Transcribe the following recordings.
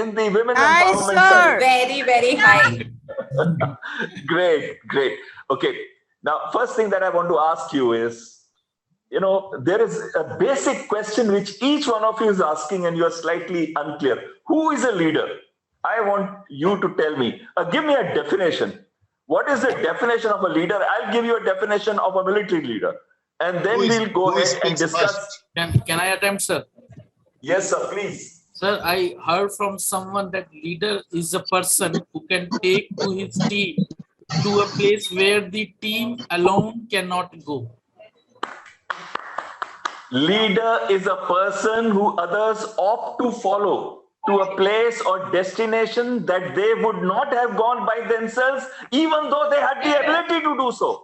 in the women Nice, empowerment sir. side? Very, very high. Great, great. Okay. Now, first thing that I want to ask you is, you know, there is a basic question which each one of you is asking and you are slightly unclear. Who is a leader? I want you to tell me. Give me a definition. What is the definition of a leader? I'll give you a definition of a military leader. And then we'll go ahead and discuss. Can I attempt, sir? Yes, sir, please. Sir, I heard from someone that leader is a person who can take to his team to a place where the team alone cannot go. Leader is a person who others opt to follow to a place or destination that they would not have gone by themselves, even though they had the ability to do so.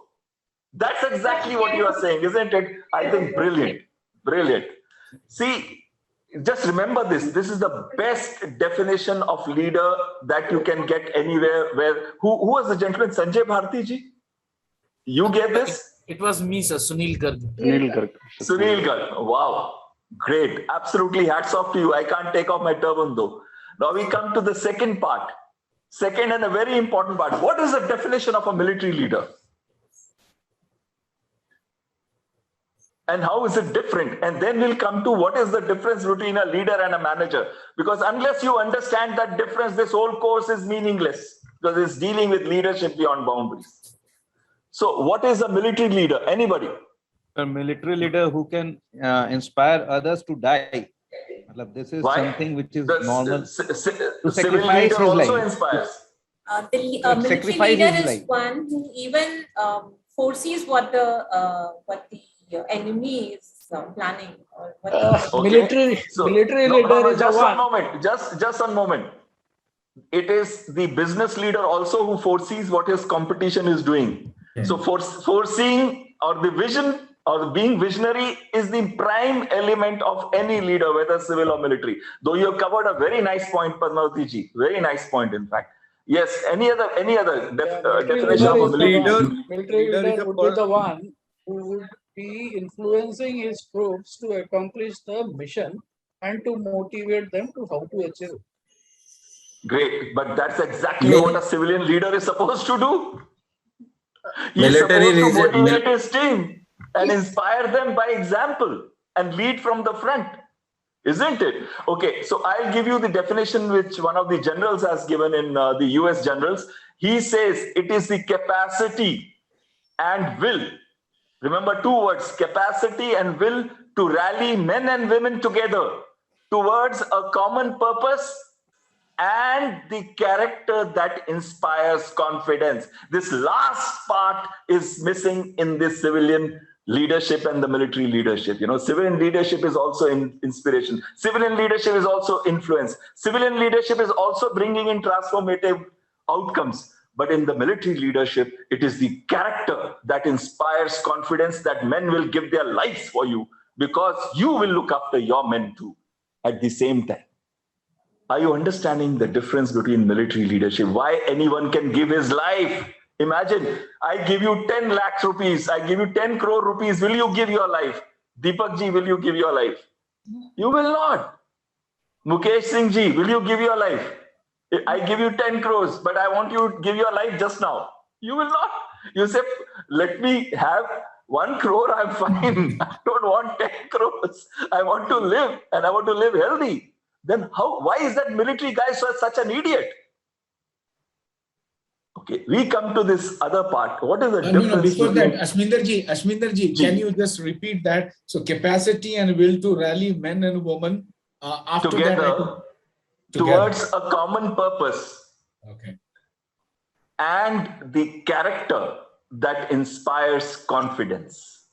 That's exactly what you are saying, isn't it? I think brilliant, brilliant. See, just remember this. This is the best definition of leader that you can get anywhere. Who was the gentleman? Sanjay Bharti ji? You get this? It was me, sir, Sunil Garg. Sunil Garg. Wow. Great. Absolutely. Hats off to you. I can't take off my turban though. Now we come to the second part. Second and a very important part. What is the definition of a military leader? And how is it different? And then we'll come to what is the difference between a leader and a manager. Because unless you understand that difference, this whole course is meaningless. Because it's dealing with leadership beyond boundaries. So what is a military leader? Anybody? A military leader who can inspire others to die. This is something which is normal. To sacrifice his also life. Inspires. The military leader is one who even foresees what the enemy is planning. Or what Okay. Military leader is just one. one moment. Just one moment. It is the business leader also who foresees what his competition is doing. So foreseeing or the vision or being visionary is the prime element of any leader, whether civil or military. Though you have covered a very nice point, Padmavati ji. Very nice point, in fact. Yes. Any other definition of a leader? Military leader would be the one who would be influencing his troops to accomplish the mission and to motivate them to how to achieve. Great, but that's exactly what a civilian leader is supposed to do. He's Military supposed to reason- motivate his team and inspire them by example and lead from the front, isn't it? Okay, so I'll give you the definition which one of the generals has given in the US generals. He says it is the capacity and will. Remember two words, capacity and will, to rally men and women together towards a common purpose and the character that inspires confidence. This last part is missing in this civilian leadership and the military leadership. You know, civilian leadership is also inspiration. Civilian leadership is also influence. Civilian leadership is also bringing in transformative outcomes. But in the military leadership, it is the character that inspires confidence that men will give their lives for you because you will look after your men too at the same time. Are you understanding the difference between military leadership? Why anyone can give his life? Imagine, I give you 10 lakhs rupees. I give you 10 crore rupees. Will you give your life? Deepak ji, will you give your life? You will not. Mukesh Singh ji, will you give your life? I give you 10 crores, but I want you to give your life just now. You will not. You say, let me have 1 crore, I'm fine. I don't want 10 crores. I want to live and I want to live healthy. Then why is that military guy such an idiot? Okay, we come to this other part. What is the difference? No, before that, Ashminder ji, can you just repeat that? So capacity and will to rally men and women after together, towards a common purpose. Okay. And the character that inspires confidence.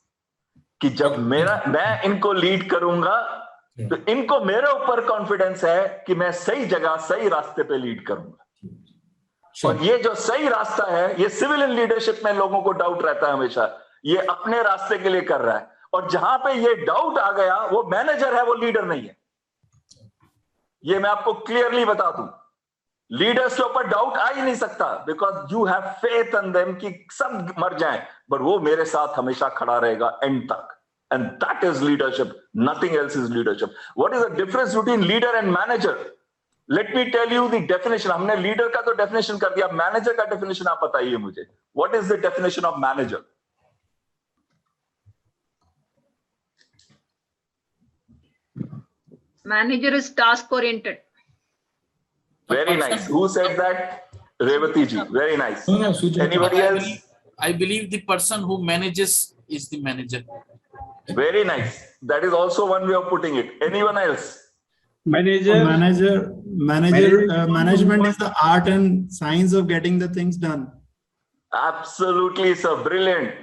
कि जब मैं इनको lead करूंगा तो इनको मेरे ऊपर confidence है कि मैं सही जगह सही रास्ते पे लीड करूंगा। और ये जो सही रास्ता है, ये सिविलियन लीडरशिप में लोगों को डाउट रहता है हमेशा, ये अपने रास्ते के लिए कर रहा है। और जहां पे ये डाउट आ गया, वो मैनेजर है, वो लीडर नहीं है। ये मैं आपको क्लियरली बता दूं, लीडर्स के ऊपर डाउट आ ही नहीं सकता, because you have faith in them कि सब मर जाएं, बट वो मेरे साथ हमेशा खड़ा रहेगा एंड तक। And that is leadership. Nothing else is leadership. What is the difference between leader and manager? Let me tell you the definition. हमने leader का तो definition कर दिया. Manager का definition आप बताइए मुझे. What is the definition of manager? Manager is task oriented. Very nice. Who said that? Revati ji. Very nice. No, Sujata. Anybody else? I believe the person who manages is the manager. Very nice. That is also one way of putting it. Anyone else? Management is the art and science of getting the things done. Absolutely, sir. Brilliant.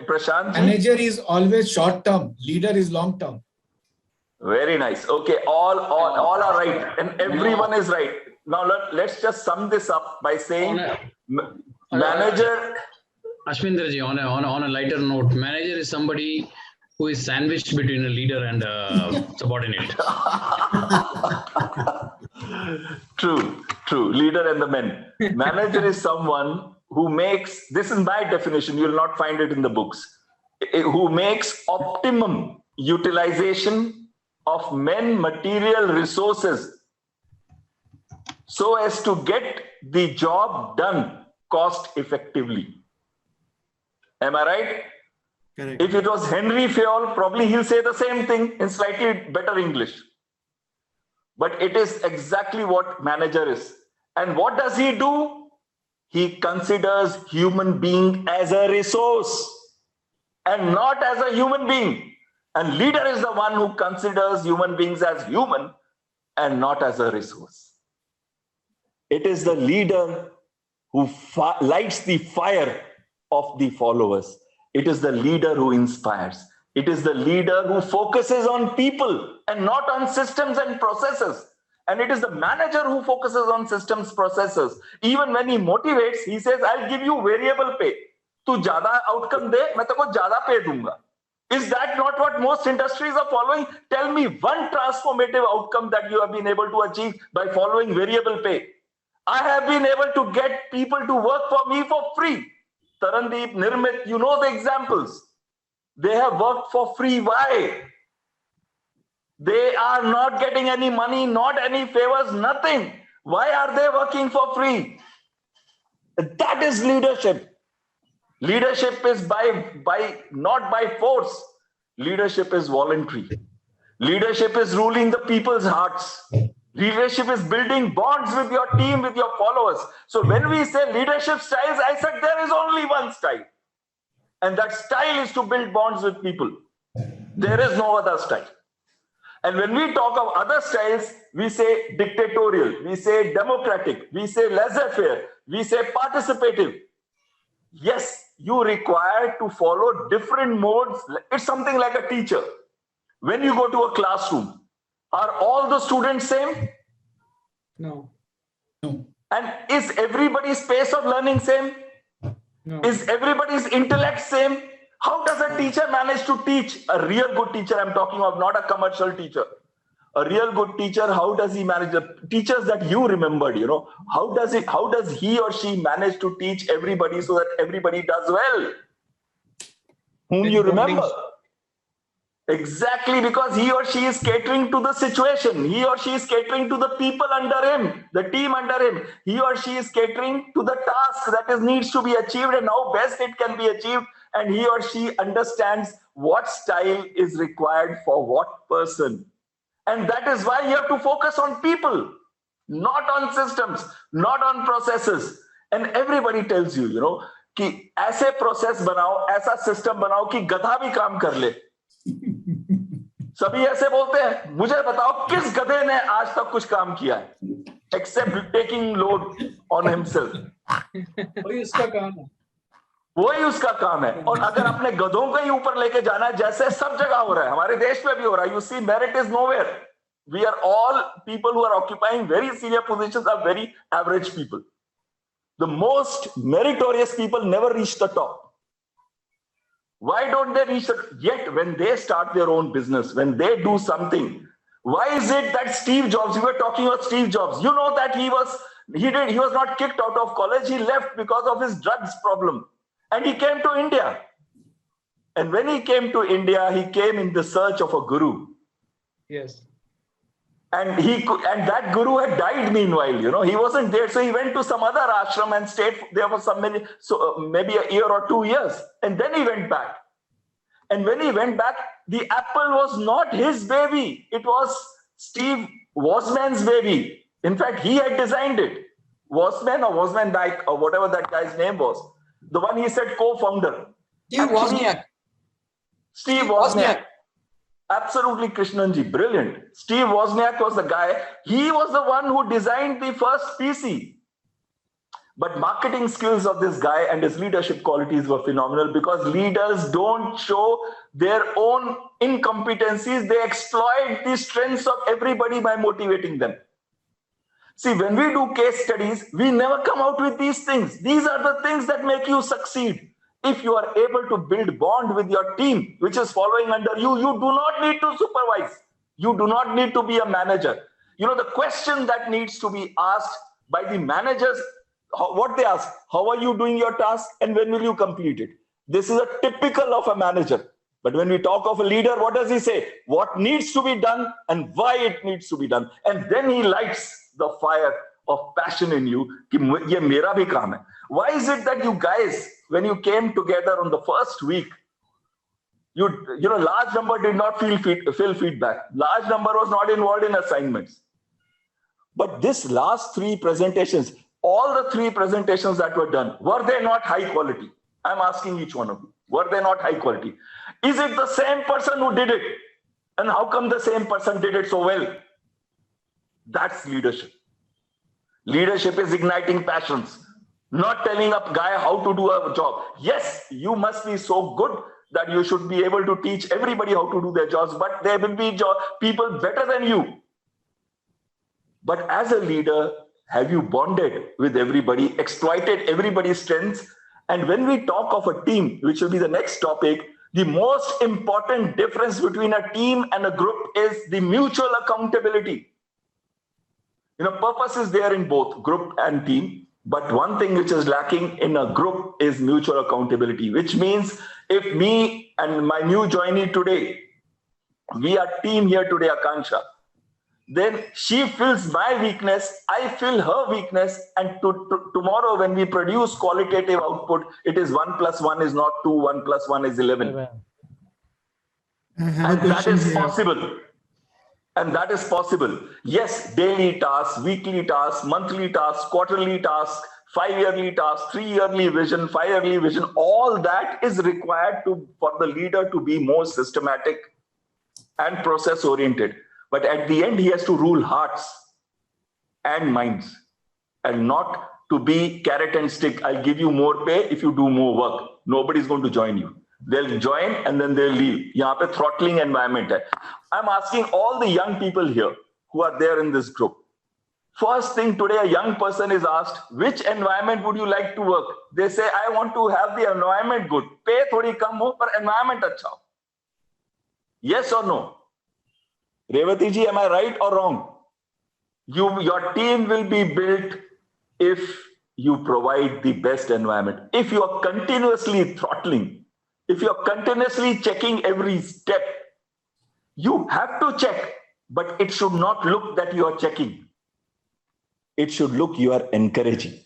Prashant ji? Manager is always short term. Leader is long term. Very nice. Okay, all are right, and everyone is right. Now let's just sum this up by saying manager. Ashminder ji, on a lighter note, manager is somebody who is sandwiched between a leader and a subordinate. True. Leader and the men. Manager is someone who makes, this is my definition, you will not find it in the books, who makes optimum utilization of men, material, resources so as to get the job done cost effectively. Am I right? Correct. If it was Henry Fayol, probably he'll say the same thing in slightly better English. But it is exactly what manager is. And what does he do? He considers human being as a resource and not as a human being. And leader is the one who considers human beings as human and not as a resource. It is the leader who lights the fire of the followers. It is the leader who inspires. It is the leader who focuses on people and not on systems and processes. And it is the manager who focuses on systems, processes. Even when he motivates, he says, I'll give you variable pay. Tu jada outcome de, main teko jada pay dunga. Is that not what most industries are following? Tell me one transformative outcome that you have been able to achieve by following variable pay. I have been able to get people to work for me for free. Tarandeep, Nirmit, you know the examples. They have worked for free. Why? They are not getting any money, not any favors, nothing. Why are they working for free? That is leadership. Leadership is not by force. Leadership is voluntary. Leadership is ruling the people's hearts. Leadership is building bonds with your team, with your followers. So when we say leadership styles, I said there is only one style. And that style is to build bonds with people. There is no other style. And when we talk of other styles, we say dictatorial, we say democratic, we say laissez-faire, we say participative. Yes, you require to follow different modes. It's something like a teacher. When you go to a classroom, are all the students same? No. And is everybody's pace of learning same? No. Is everybody's intellect same? How does a teacher manage to teach? A real good teacher I'm talking of, not a commercial teacher. A real good teacher, how does he manage? The teachers that you remembered, how does he or she manage to teach everybody so that everybody does well? Whom you remember? Exactly, because he or she is catering to the situation. He or she is catering to the people under him, the team under him. He or she is catering to the task that needs to be achieved and how best it can be achieved. And he or she understands what style is required for what person. And that is why you have to focus on people, not on systems, not on processes. And everybody tells you, कि ऐसे process बनाओ, ऐसा system बनाओ कि गधा भी काम कर ले. सभी ऐसे बोलते हैं. मुझे बताओ किस गधे ने आज तक कुछ काम किया है, except taking load on himself. वही उसका काम है. वही उसका काम है. और अगर अपने गधों को ही ऊपर लेके जाना है, जैसे सब जगह हो रहा है, हमारे देश में भी हो रहा है. You see, merit is nowhere. We are all people who are occupying very senior positions are very average people. The most meritorious people never reach the top. Why don't they reach it? Yet when they start their own business, when they do something, why is it that Steve Jobs, we were talking about Steve Jobs, you know that he was not kicked out of college, he left because of his drugs problem. And he came to India. And when he came to India, he came in the search of a guru. Yes. And that guru had died meanwhile, he wasn't there. So he went to some other ashram and stayed there for maybe a year or 2 years. And then he went back. And when he went back, the apple was not his baby. It was Steve Wozniak's baby. In fact, he had designed it. Wozniak or Wozniak Dyke or whatever that guy's name was. The one he said co-founder. Steve Wozniak. Steve Wozniak. Absolutely, Krishnanji, brilliant. Steve Wozniak was the guy. He was the one who designed the first PC. But marketing skills of this guy and his leadership qualities were phenomenal, because leaders don't show their own incompetencies. They exploit the strengths of everybody by motivating them. See, when we do case studies, we never come out with these things. These are the things that make you succeed. If you are able to build bond with your team, which is following under you, you do not need to supervise. You do not need to be a manager. The question that needs to be asked by the managers, what they ask, how are you doing your task and when will you complete it? This is a typical of a manager. But when we talk of a leader, what does he say? What needs to be done and why it needs to be done. And then he lights the fire of passion in you. Ye mera bhi kaam hai. Why is it that you guys, when you came together on the first week, large number did not fill feedback. Large number was not involved in assignments. But this last 3 presentations, all the 3 presentations that were done, were they not high quality? I'm asking each one of you. Were they not high quality? Is it the same person who did it? And how come the same person did it so well? That's leadership. Leadership is igniting passions, not telling a guy how to do a job. Yes, you must be so good that you should be able to teach everybody how to do their jobs, but there will be people better than you. But as a leader, have you bonded with everybody, exploited everybody's strengths? And when we talk of a team, which will be the next topic, the most important difference between a team and a group is the mutual accountability. Purpose is there in both group and team. But one thing which is lacking in a group is mutual accountability, which means if me and my new joinee today, we are team here today, Akanksha, then she fills my weakness, I fill her weakness, and tomorrow when we produce qualitative output, it is 1 + 1 is not 2, 1 + 1 is 11. And that is possible. And that is possible. Yes, daily tasks, weekly tasks, monthly tasks, quarterly tasks, 5-yearly tasks, 3-yearly vision, 5-yearly vision, all that is required for the leader to be more systematic and process oriented. But at the end, he has to rule hearts and minds, and not to be carrot and stick. I'll give you more pay if you do more work. Nobody's going to join you. They'll join and then they'll leave. Yahan pe throttling environment hai. I'm asking all the young people here who are there in this group. First thing today, a young person is asked, which environment would you like to work? They say, I want to have the environment good. Pay thodi kam ho, but environment acha ho. Yes or no? Revati ji, am I right or wrong? Your team will be built if you provide the best environment. If you are continuously throttling, if you are continuously checking every step, you have to check, but it should not look that you are checking. It should look you are encouraging.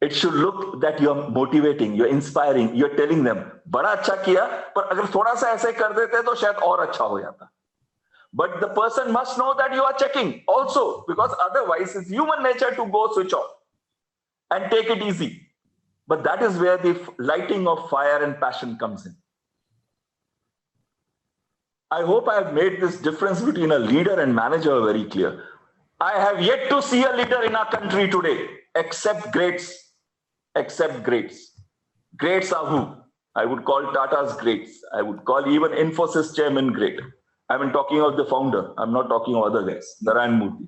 It should look that you are motivating, you're inspiring, you're telling them, बड़ा अच्छा किया, पर अगर थोड़ा सा ऐसे कर देते तो शायद और अच्छा हो जाता. But the person must know that you are checking also, because otherwise it's human nature to go switch off and take it easy. But that is where the lighting of fire and passion comes in. I hope I have made this difference between a leader and manager very clear. I have yet to see a leader in our country today, except greats. Except greats. Greats are who? I would call Tata's greats. I would call even Infosys chairman great. I'm talking of the founder. I'm not talking of other guys. Narayan Murthy.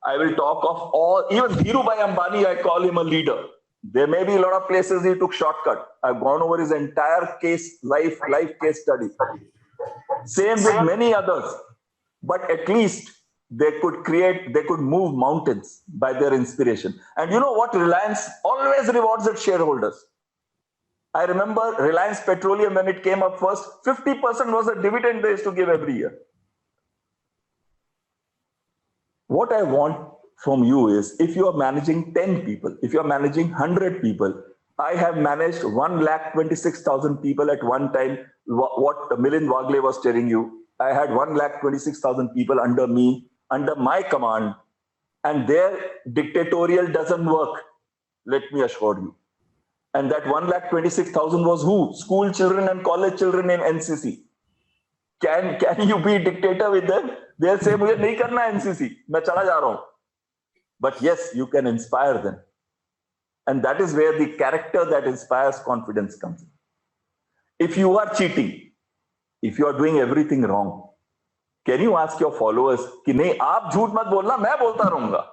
I will talk of all, even Dhirubhai Ambani, I call him a leader. There may be a lot of places he took shortcut. I've gone over his entire life case study. Same with many others. But at least they could move mountains by their inspiration. And you know what? Reliance always rewards its shareholders. I remember Reliance Petroleum, when it came up first, 50% was the dividend they used to give every year. What I want from you is, if you are managing 10 people, if you are managing 100 people, I have managed 1,26,000 people at one time. What Milind Wagle was telling you, I had 1,26,000 people under me, under my command, and their dictatorial doesn't work, let me assure you. And that 1,26,000 was who? School children and college children in NCC. Can you be dictator with them? They'll say, "Mujhe nahi karna NCC, main chala ja raha hu." But yes, you can inspire them. And that is where the character that inspires confidence comes in. If you are cheating, if you are doing everything wrong, can you ask your followers कि नहीं आप झूठ मत बोलना, मैं बोलता रहूंगा?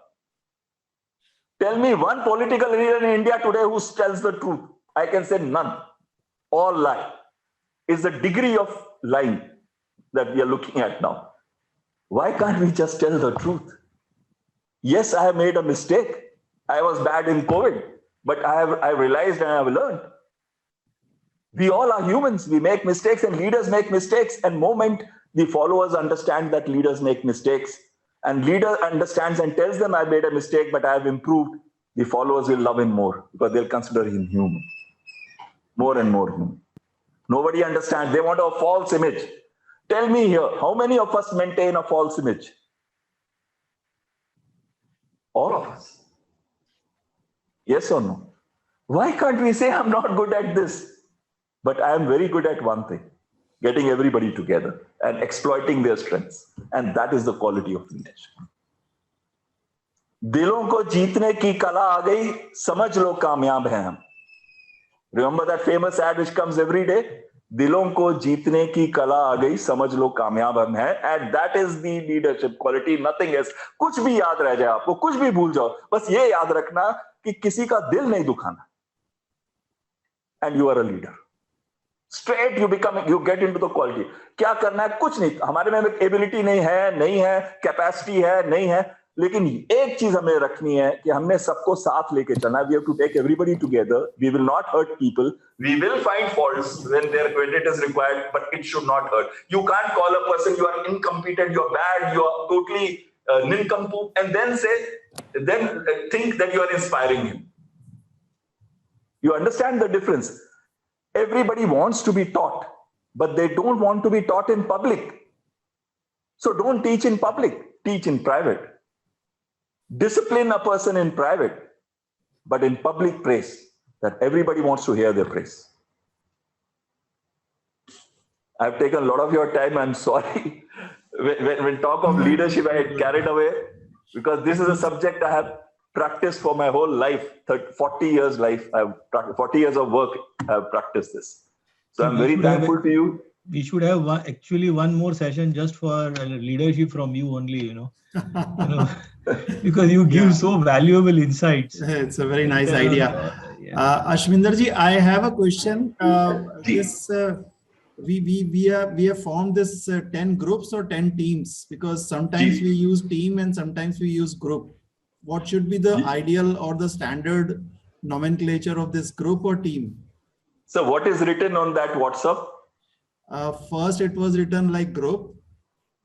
Tell me one political leader in India today who tells the truth. I can say none. All lie. Is the degree of lying that we are looking at now. Why can't we just tell the truth? Yes, I have made a mistake. I was bad in COVID, but I realized and I have learned. We all are humans. We make mistakes and leaders make mistakes. And moment the followers understand that leaders make mistakes, and leader understands and tells them I made a mistake, but I have improved, the followers will love him more because they'll consider him human. More and more human. Nobody understands. They want a false image. Tell me here, how many of us maintain a false image? All of us. Yes or no? Why can't we say I'm not good at this, but I am very good at one thing, getting everybody together and exploiting their strengths. And that is the quality of leadership. दिलों को जीतने की कला आ गई, समझ लो कामयाब हैं हम. Remember that famous ad which comes every day? दिलों को जीतने की कला आ गई, समझ लो कामयाब हम हैं. And that is the leadership quality, nothing else. कुछ भी याद रह जाए आपको, कुछ भी भूल जाओ, बस ये याद रखना कि किसी का दिल नहीं दुखाना. And you are a leader. Straight you get into the quality. क्या करना है? कुछ नहीं. हमारे में एबिलिटी नहीं है, कैपेसिटी है, नहीं है. लेकिन एक चीज हमें रखनी है कि हमने सबको साथ लेके चलना है. We have to take everybody together. We will not hurt people. We will find faults when their credit is required, but it should not hurt. You can't call a person you are incompetent, you are bad, you are totally nincompoop, and then think that you are inspiring him. You understand the difference? Everybody wants to be taught, but they don't want to be taught in public. So don't teach in public, teach in private. Discipline a person in private, but in public praise, that everybody wants to hear their praise. I've taken a lot of your time. I'm sorry. When talk of leadership, I get carried away because this is a subject I have practiced for my whole life, 40 years life. 40 years of work, I've practiced this. So I'm very thankful to you. We should have one more session just for leadership from you only, because you give so valuable insights. It's a very nice idea. Ashminder ji, I have a question. We have formed this 10 groups or 10 teams, because sometimes we use team and sometimes we use group. What should be the ideal or the standard nomenclature of this group or team? So what is written on that WhatsApp? First it was written like group,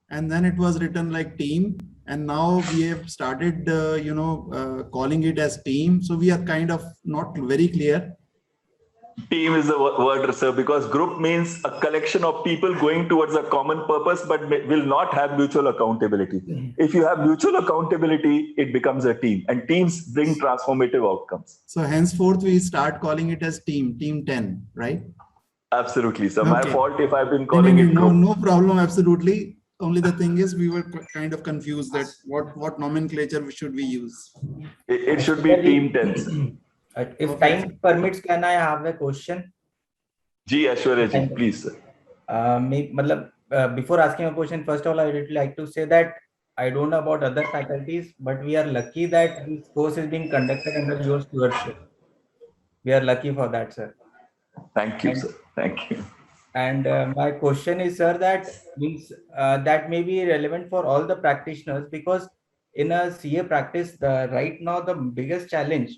and then it was written like team, and now we have started calling it as team. So we are kind of not very clear. Team is the word, sir, because group means a collection of people going towards a common purpose, but will not have mutual accountability. If you have mutual accountability, it becomes a team, and teams bring transformative outcomes. So henceforth we start calling it as team 10, right? Absolutely. So my fault if I've been calling it group. No problem. Absolutely. Only the thing is we were kind of confused that what nomenclature should we use. It should be team 10. If time permits, can I have a question? Ji, Ashwarya ji, please, sir. Before asking a question, first of all, I would like to say that I don't know about other faculties, but we are lucky that this course is being conducted under your stewardship. We are lucky for that, sir. Thank you, sir. Thank you. And my question is, sir, that may be relevant for all the practitioners, because in a CA practice, right now the biggest challenge,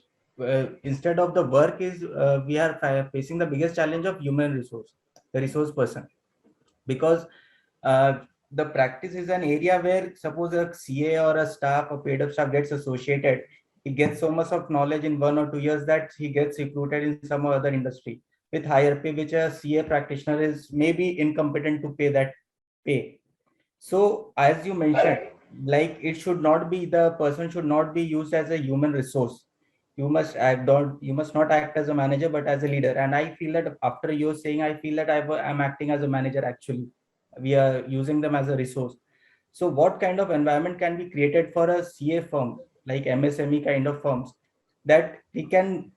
instead of the work, is we are facing the biggest challenge of human resource, the resource person, because the practice is an area where suppose a CA or a staff, a paid up staff gets associated, he gets so much of knowledge in 1 or 2 years that he gets recruited in some other industry with higher pay, which a CA practitioner is maybe incompetent to pay that pay. So as you mentioned, like it should not be, the person should not be used as a human resource. You must not act as a manager, but as a leader. And I feel that after you're saying, I feel that I'm acting as a manager actually. We are using them as a resource. So what kind of environment can be created for a CA firm, like MSME kind of firms, that we can,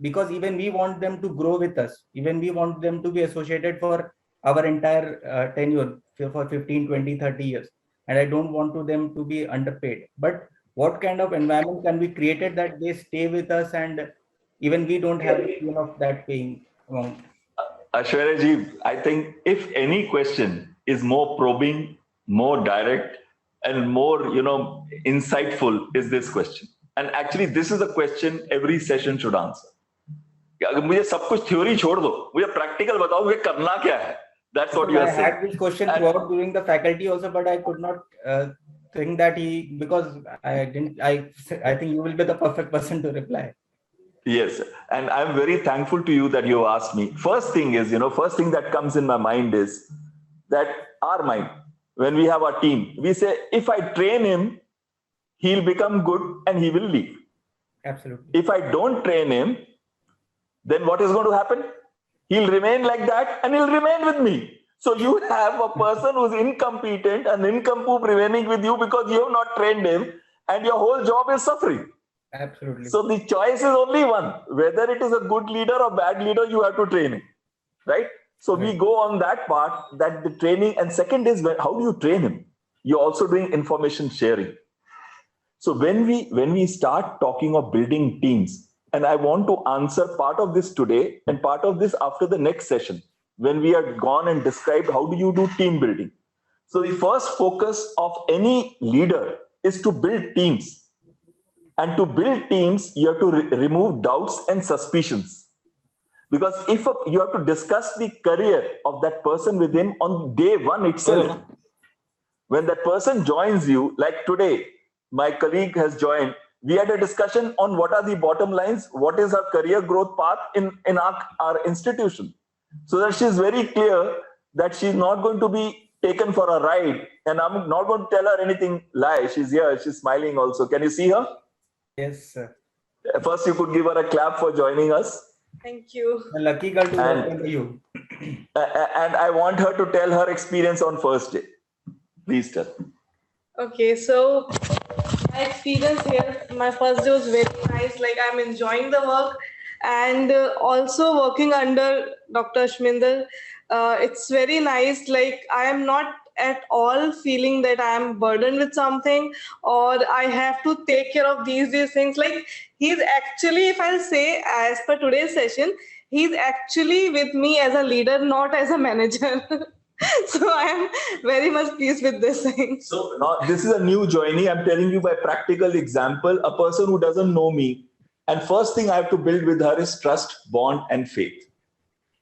because even we want them to grow with us, even we want them to be associated for our entire tenure for 15, 20, 30 years. And I don't want them to be underpaid. But what kind of environment can be created that they stay with us and even we don't have the fear of that paying amount? Ashminder ji, I think if any question is more probing, more direct, and more, insightful, is this question. And actually, this is a question every session should answer. मुझे सब कुछ theory छोड़ दो, मुझे practical बताओ, मुझे करना क्या है? That's what you are saying. I had this question throughout during the faculty also, but I could not think that because I think you will be the perfect person to reply. Yes, and I'm very thankful to you that you asked me. First thing that comes in my mind is that our mind, when we have our team, we say, if I train him, he'll become good and he will leave. Absolutely. If I don't train him, then what is going to happen? He'll remain like that and he'll remain with me. So you have a person who's incompetent and nincompoop remaining with you because you have not trained him and your whole job is suffering. Absolutely. So the choice is only one. Whether it is a good leader or bad leader, you have to train him. Right? So we go on that part, that the training. And second is, how do you train him? You're also doing information sharing. So when we start talking of building teams, and I want to answer part of this today and part of this after the next session, when we are gone and described how do you do team building. So the first focus of any leader is to build teams. And to build teams, you have to remove doubts and suspicions. Because if you have to discuss the career of that person with him on day one itself, when that person joins you, like today, my colleague has joined, we had a discussion on what are the bottom lines, what is her career growth path in our institution. So that she's very clear that she's not going to be taken for a ride. And I'm not going to tell her anything lie. She's here, she's smiling also. Can you see her? Yes, sir. First, you could give her a clap for joining us. Thank you. A lucky girl to work under you. And I want her to tell her experience on first day. Please tell. Okay, so my experience here, my first day was very nice. Like, I'm enjoying the work and also working under Dr. Ashminder. It's very nice. Like, I am not at all feeling that I am burdened with something or I have to take care of these things. Like, he's actually, if I'll say, as per today's session, he's actually with me as a leader, not as a manager. So I am very much pleased with this thing. So now this is a new joinee. I'm telling you by practical example, a person who doesn't know me. And first thing I have to build with her is trust, bond, and faith.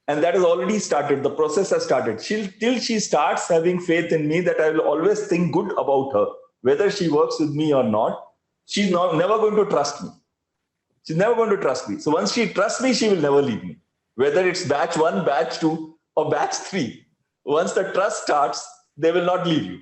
And that has already started. The process has started. Till she starts having faith in me that I will always think good about her, whether she works with me or not, she's never going to trust me. She's never going to trust me. So once she trusts me, she will never leave me. Whether it's batch 1, batch 2, or batch 3. Once the trust starts, they will not leave you.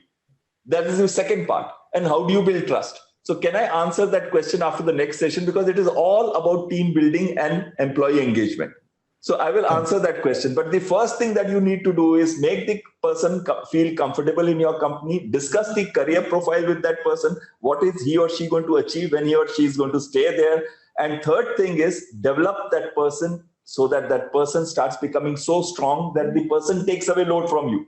That is the second part. And how do you build trust? So can I answer that question after the next session? Because it is all about team building and employee engagement. So I will answer that question. But the first thing that you need to do is make the person feel comfortable in your company, discuss the career profile with that person. What is he or she going to achieve when he or she is going to stay there? And third thing is develop that person so that that person starts becoming so strong that the person takes away load from you.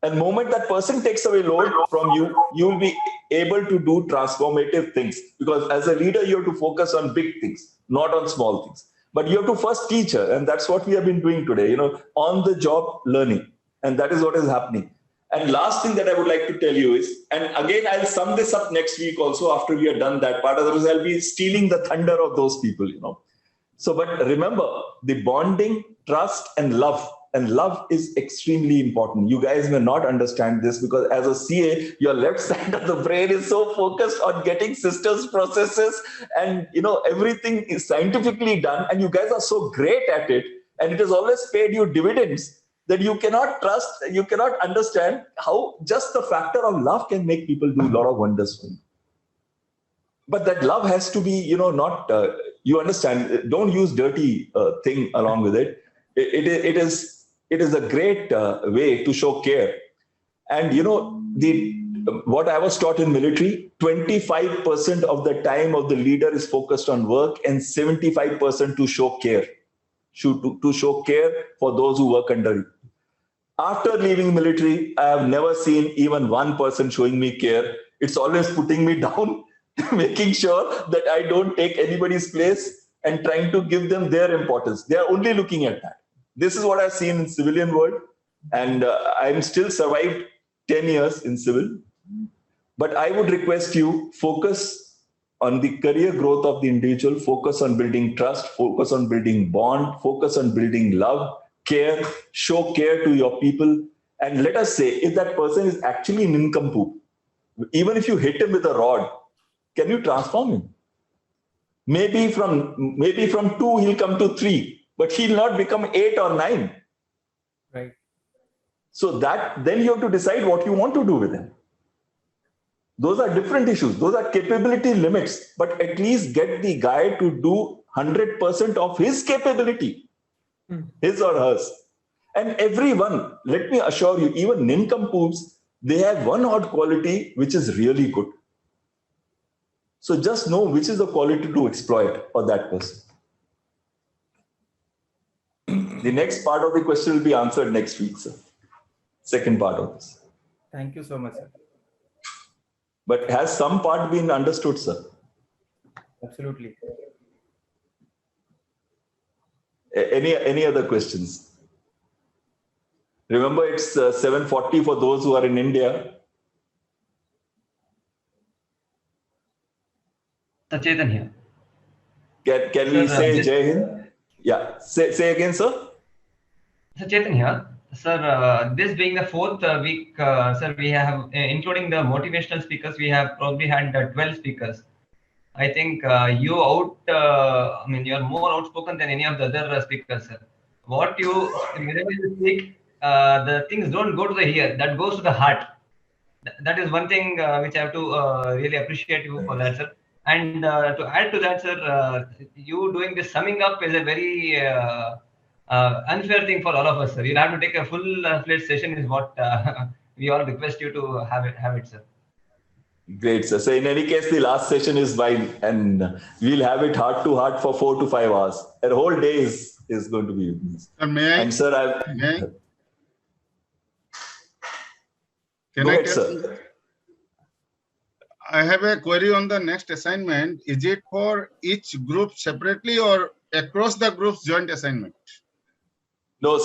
And the moment that person takes away load from you, you will be able to do transformative things. Because as a leader, you have to focus on big things, not on small things. But you have to first teach her. And that's what we have been doing today, on the job learning. And that is what is happening. And last thing that I would like to tell you is, and again, I'll sum this up next week also after we have done that part. Otherwise, I'll be stealing the thunder of those people, So, but remember, the bonding, trust, and love And love is extremely important. You guys may not understand this because as a CA, your left side of the brain is so focused on getting systems, processes, and everything is scientifically done. And you guys are so great at it, and it has always paid you dividends that you cannot trust, you cannot understand how just the factor of love can make people do a lot of wonders for you. But that love has to be, not, you understand, don't use dirty thing along with it. It is a great way to show care. And, what I was taught in military, 25% of the time of the leader is focused on work and 75% to show care, to show care for those who work under you. After leaving military, I have never seen even one person showing me care. It's always putting me down, making sure that I don't take anybody's place and trying to give them their importance. They are only looking at that. This is what I've seen in civilian world. And I'm still survived 10 years in civil. But I would request you, focus on the career growth of the individual, focus on building trust, focus on building bond, focus on building love, care, show care to your people. And let us say, if that person is actually an nincompoop, even if you hit him with a rod, can you transform him? Maybe from 2, he'll come to 3, but he'll not become 8 or 9. Right. So then you have to decide what you want to do with him. Those are different issues. Those are capability limits, but at least get the guy to do 100% of his capability, his or hers. And everyone, let me assure you, even nincompoops, they have one odd quality which is really good. So just know which is the quality to exploit for that person. The next part of the question will be answered next week, sir. Second part of this. Thank you so much, sir. But has some part been understood, sir? Absolutely. Any other questions? Remember, it's 7:40 for those who are in India. Chetan here. Can we say Jai Hind? Yeah. Say again, sir. So Chetan here. Sir, this being the fourth week, sir, we have, including the motivational speakers, we have probably had 12 speakers. I think you're more outspoken than any of the other speakers, sir. Whenever you speak, the things don't go to the ear, that goes to the heart. That is one thing which I have to really appreciate you for that, sir. And to add to that, sir, you doing this summing up is a very unfair thing for all of us, sir. You'll have to take a full-fledged session is what we all request you to have it, sir. Great, sir. So in any case, the last session is fine, and we'll have it heart to heart for 4 to 5 hours. A whole day is going to be. May I? And sir, Can go I ahead, tell sir. you? I have a query on the next assignment. Is it for each group separately or across the groups joint assignment? No, sir.